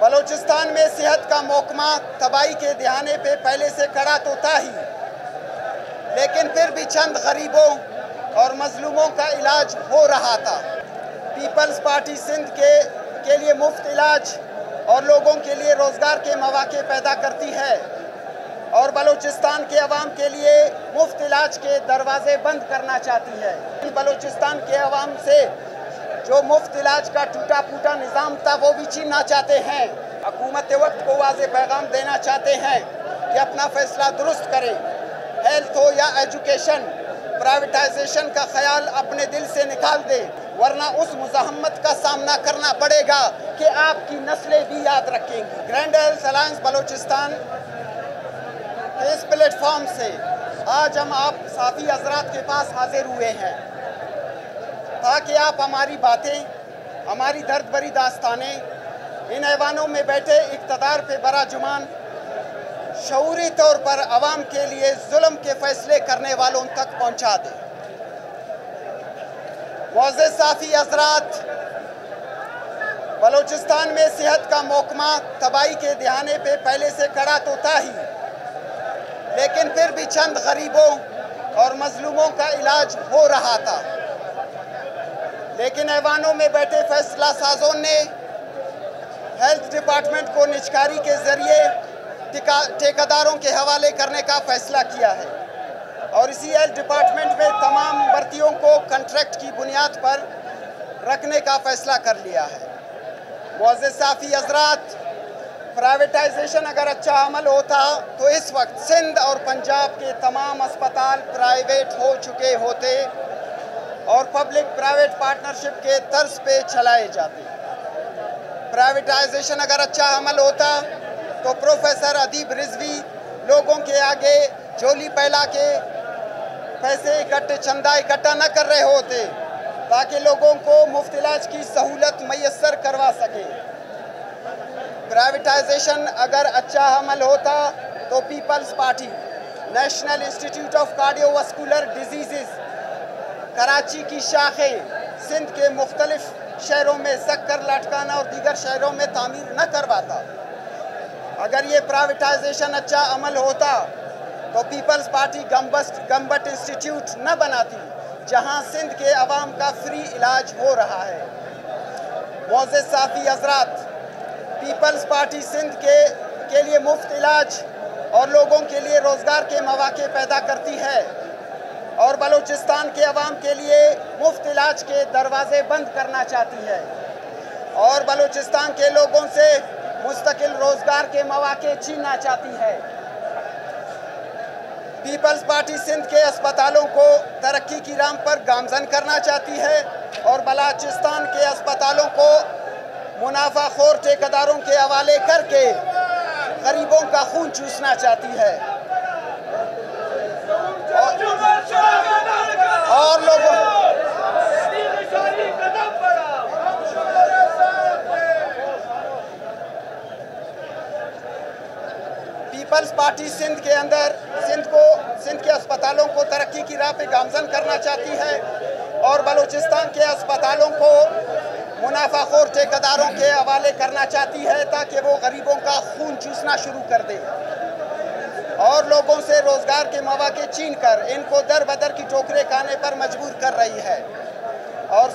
बलूचिस्तान में सेहत का महकमा तबाही के दहाने पे पहले से खड़ा तो था ही, लेकिन फिर भी चंद गरीबों और मजलूमों का इलाज हो रहा था। पीपल्स पार्टी सिंध के लिए मुफ्त इलाज और लोगों के लिए रोज़गार के मौके पैदा करती है और बलूचिस्तान के अवाम के लिए मुफ्त इलाज के दरवाजे बंद करना चाहती है। बलूचिस्तान के अवाम से जो मुफ्त इलाज का टूटा फूटा निज़ाम था वो भी छीनना चाहते हैं। हुकूमत वक्त को वाज़ेह पैगाम देना चाहते हैं कि अपना फैसला दुरुस्त करें। हेल्थ हो या एजुकेशन, प्राइवेटाइजेशन का ख्याल अपने दिल से निकाल दे, वरना उस मुज़ाहमत का सामना करना पड़ेगा कि आपकी नस्लें भी याद रखेंगी। ग्रैंड हेल्थ अलायंस बलूचिस्तान के इस प्लेटफॉर्म से आज हम आप साथी हजरात के पास हाजिर हुए हैं ताकि आप हमारी बातें, हमारी दर्द भरी दास्तानें इन ऐवानों में बैठे इक़्तिदार पे बराजुमान शऊरी तौर पर अवाम के लिए जुल्म के फैसले करने वालों तक पहुंचा दें। मुअज़्ज़िज़ साथी हज़रात, बलूचिस्तान में सेहत का महकमा तबाही के दहाने पे पहले से खड़ा तो था ही, लेकिन फिर भी चंद गरीबों और मजलूमों का इलाज हो रहा था। लेकिन ऐवानों में बैठे फैसला साजों ने हेल्थ डिपार्टमेंट को निजकारी के जरिए ठेकेदारों के हवाले करने का फैसला किया है और इसी हेल्थ डिपार्टमेंट में तमाम भर्तियों को कॉन्ट्रैक्ट की बुनियाद पर रखने का फैसला कर लिया है। मुअज़्ज़िज़ साथी हज़रात, प्राइवेटाइजेशन अगर अच्छा अमल होता तो इस वक्त सिंध और पंजाब के तमाम अस्पताल प्राइवेट हो चुके होते और पब्लिक प्राइवेट पार्टनरशिप के तर्ज पे चलाए जाते। प्राइवेटाइजेशन अगर अच्छा अमल होता तो प्रोफेसर अदीब रिजवी लोगों के आगे झोली फैला के पैसे चंदा इकट्ठा न कर रहे होते ताकि लोगों को मुफ्त इलाज की सहूलत मैसर करवा सके। प्राइवेटाइजेशन अगर अच्छा अमल होता तो पीपल्स पार्टी नेशनल इंस्टीट्यूट ऑफ कार्डियोवास्कुलर डिजीज़ कराची की शाखें सिंध के मुख्तलिफ शहरों में सक्कर, लाटकाना और दीगर शहरों में तामीर न करवाता। अगर ये प्राइवेटाइजेशन अच्छा अमल होता तो पीपल्स पार्टी गम्बट इंस्टीट्यूट न बनाती जहां सिंध के अवाम का फ्री इलाज हो रहा है। मुअज़्ज़िज़ साथी हज़रात, पीपल्स पार्टी सिंध के लिए मुफ्त इलाज और लोगों के लिए रोज़गार के मौके पैदा करती है और बलूचिस्तान के अवाम के लिए मुफ्त इलाज के दरवाजे बंद करना चाहती है और बलूचिस्तान के लोगों से मुस्तकिल रोज़गार के मौके छीनना चाहती है। पीपल्स पार्टी सिंध के अस्पतालों को तरक्की की राह पर गामजन करना चाहती है और बलूचिस्तान के अस्पतालों को मुनाफाखोर ठेकेदारों के हवाले करके गरीबों का खून चूसना चाहती है और लोगों पीपल्स पार्टी सिंध के अंदर सिंध के अस्पतालों को तरक्की की राह पे गामजन करना चाहती है और बलूचिस्तान के अस्पतालों को मुनाफाखोर ठेकेदारों के हवाले करना चाहती है ताकि वो गरीबों का खून चूसना शुरू कर दे और लोगों से रोज़गार के मौके छीन कर इनको दर बदर की ठोकरें खाने पर मजबूर कर रही है। और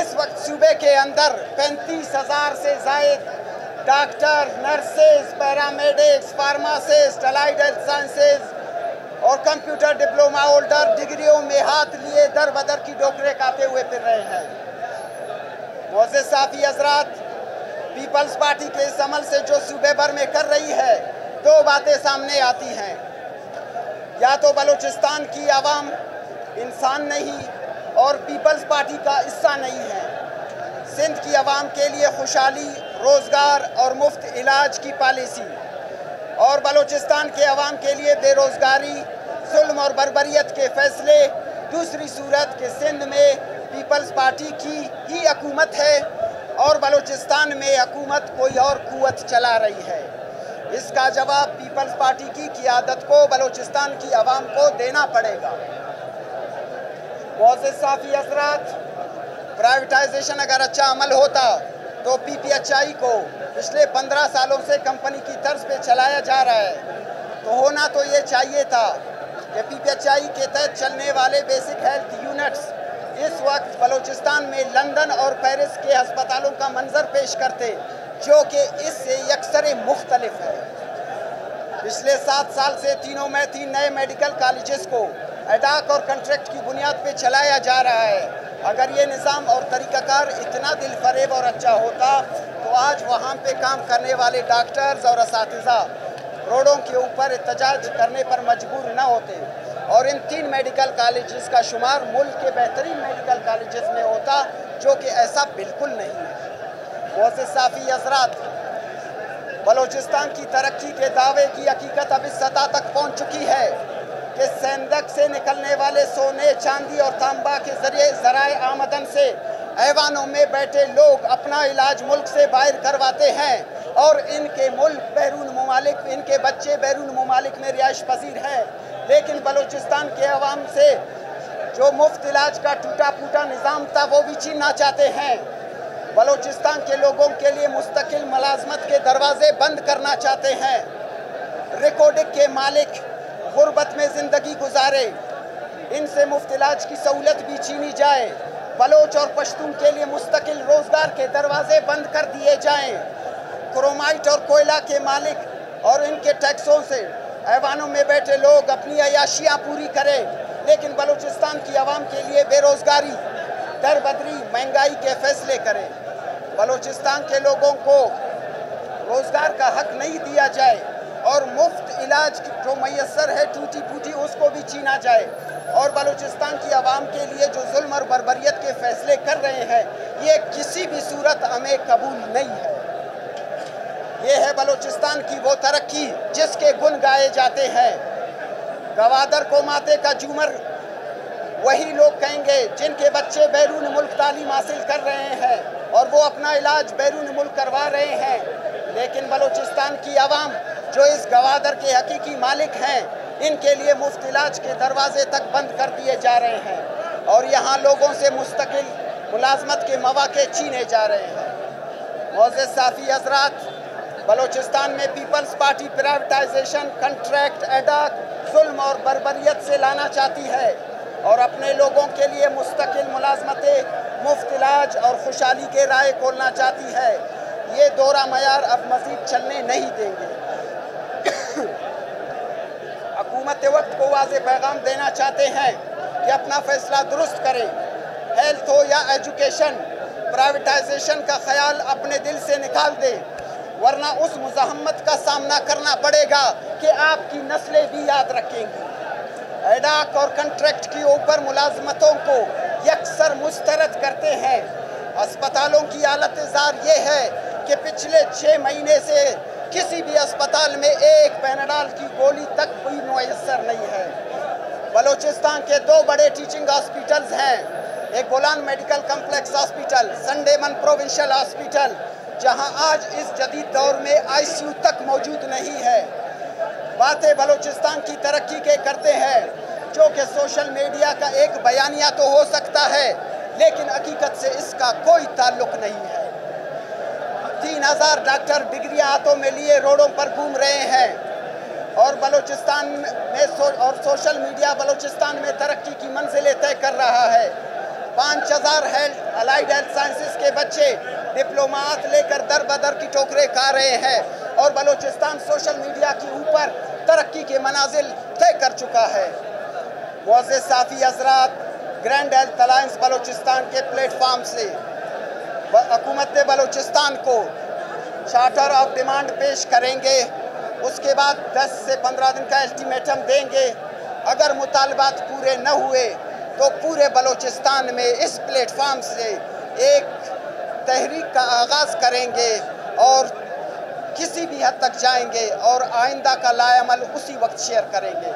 इस वक्त सूबे के अंदर 35,000 से ज़ायद doctor, nurses, paramedics, pharmacist, allied health sciences और कंप्यूटर डिप्लोमा होल्डर डिग्रियों में हाथ लिए दर बदर की ठोकरें खाते हुए फिर रहे हैं। मुअज़्ज़िज़ साथी हज़रात, पीपल्स पार्टी के इस अमल से जो सूबे भर में कर रही है, दो बातें सामने आती हैं। या तो बलूचिस्तान की आवाम इंसान नहीं और पीपल्स पार्टी का हिस्सा नहीं है। सिंध की आवाम के लिए खुशहाली, रोज़गार और मुफ्त इलाज की पॉलिसी और बलूचिस्तान के आवाम के लिए बेरोज़गारी, जुल्म और बर्बरियत के फैसले। दूसरी सूरत के सिंध में पीपल्स पार्टी की ही हुकूमत है और बलूचिस्तान में हुकूमत कोई और कुव्वत चला रही है। इसका जवाब पीपल्स पार्टी की क़ियादत को, बलूचिस्तान की आवाम को देना पड़ेगा। मुअज़्ज़िज़ साथी हज़रात, प्राइवेटाइजेशन अगर अच्छा अमल होता तो PPHI को पिछले 15 सालों से कंपनी की तर्ज पे चलाया जा रहा है। तो होना तो ये चाहिए था कि PPHI के तहत चलने वाले बेसिक हेल्थ यूनिट्स इस वक्त बलूचिस्तान में लंदन और पेरिस के अस्पतालों का मंजर पेश करते, जो कि इससे यकसर मुख्तलिफ है। पिछले 7 साल से तीनों में 3 नए मेडिकल कॉलेजेस को एडाक और कंट्रैक्ट की बुनियाद पे चलाया जा रहा है। अगर ये निज़ाम और तरीक़ाकार इतना दिल फरेब और अच्छा होता तो आज वहाँ पे काम करने वाले डॉक्टर्स और असातिज़ा रोडों के ऊपर एहतजाज करने पर मजबूर न होते और इन 3 मेडिकल कॉलेजेस का शुमार मुल्क के बेहतरीन मेडिकल कॉलेजेस में होता, जो कि ऐसा बिल्कुल नहीं है। मोअज़्ज़िज़ साफ़ी हज़रात, बलूचिस्तान की तरक्की के दावे की हकीकत अब इस सतह तक पहुँच चुकी है कि सेंधक से निकलने वाले सोने, चांदी और तांबा के जरिए ज़राए आमदन से ऐवानों में बैठे लोग अपना इलाज मुल्क से बाहर करवाते हैं और इनके मुल्क बैरून मुमालिक, इनके बच्चे बैरून मुमालिक में रिहाइश पजीर है। लेकिन बलूचिस्तान के अवाम से जो मुफ्त इलाज का टूटा फूटा निज़ाम था वो भी छीनना चाहते हैं। बलूचिस्तान के लोगों के लिए मुस्तकिल मुलाजमत के दरवाजे बंद करना चाहते हैं। रिकॉर्डिंग के मालिक गुर्बत में ज़िंदगी गुजारे, इनसे मुफ्त इलाज की सहूलत भी छीनी जाए। बलोच और पश्तून के लिए मुस्तकिल रोज़गार के दरवाजे बंद कर दिए जाएं। क्रोमाइट और कोयला के मालिक और इनके टैक्सों से ऐवानों में बैठे लोग अपनी अयाशियाँ पूरी करें, लेकिन बलूचिस्तान की आवाम के लिए बेरोज़गारी, दरबदरी, महंगाई के फैसले करें। बलूचिस्तान के लोगों को रोज़गार का हक नहीं दिया जाए और मुफ्त इलाज जो मैसर है टूटी फूटी उसको भी छीना जाए और बलूचिस्तान की आवाम के लिए जो जुल्म और बर्बरियत के फैसले कर रहे हैं ये किसी भी सूरत हमें कबूल नहीं है। ये है बलूचिस्तान की वो तरक्की जिसके गुण गाए जाते हैं। गवादर को माते का झूमर वही लोग कहेंगे जिनके बच्चे बैरून मुल्क तालीम हासिल कर रहे हैं और वो अपना इलाज बैरून मुल्क करवा रहे हैं। लेकिन बलूचिस्तान की आवाम जो इस गवादर के हकीकी मालिक हैं, इनके लिए मुफ्त इलाज के दरवाजे तक बंद कर दिए जा रहे हैं और यहाँ लोगों से मुस्तकिल मुलाजमत के मौके छीने जा रहे हैं। मोअज़्ज़िज़ साफ़ी हज़रात, बलूचिस्तान में पीपल्स पार्टी प्राइवेटाइजेशन, कंट्रैक्ट, एडाक, जुल्म और बर्बरियत से लाना चाहती है और अपने लोगों के लिए मुस्तकिल मुलाजमतें, मुफ्त इलाज और खुशहाली के राह खोलना चाहती है। ये दोहरा मयार अब मज़ीद चलने नहीं देंगे। हुकूमत वक्त को वाज़े पैगाम देना चाहते हैं कि अपना फैसला दुरुस्त करें। हेल्थ हो या एजुकेशन, प्राइवेटाइजेशन का ख्याल अपने दिल से निकाल दें, वरना उस मुज़ाहमत का सामना करना पड़ेगा कि आपकी नस्लें भी याद रखेंगी। एडाक और कंट्रैक्ट के ऊपर मुलाजमतों को यकसर मुस्तरद करते हैं। अस्पतालों की हालत ज़ार ये है कि पिछले 6 महीने से किसी भी अस्पताल में एक पैनाडॉल की गोली तक भी मुयस्सर नहीं है। बलूचिस्तान के 2 बड़े टीचिंग हॉस्पिटल्स हैं, एक Bolan medical complex hospital, Sandeman provincial hospital, जहां आज इस जदीद दौर में ICU तक मौजूद नहीं है। बातें बलूचिस्तान की तरक्की के करते हैं, जो कि सोशल मीडिया का एक बयानिया तो हो सकता है, लेकिन हकीकत से इसका कोई ताल्लुक नहीं है। 3000 डॉक्टर डिग्रियां हाथों में लिए रोडों पर घूम रहे हैं और बलूचिस्तान में सोशल मीडिया बलूचिस्तान में तरक्की की मंजिलें तय कर रहा है। 5000 अलाइड हेल्थ साइंसेस के बच्चे डिप्लोमात लेकर दर बदर की ठोकरें खा रहे हैं और बलूचिस्तान सोशल मीडिया के ऊपर तरक्की के मनाजिल तय कर चुका है। मोअज़्ज़िज़ साफ़ी हज़रात, ग्रैंड हेल्थ अलायंस बलूचिस्तान के प्लेटफार्म से हुकूमत बलूचिस्तान को चार्टर ऑफ डिमांड पेश करेंगे। उसके बाद 10 से 15 दिन का अल्टीमेटम देंगे। अगर मुतालबात पूरे न हुए तो पूरे बलूचिस्तान में इस प्लेटफार्म से एक तहरीक का आगाज़ करेंगे और किसी भी हद तक जाएंगे और आइंदा का लाएअमल उसी वक्त शेयर करेंगे।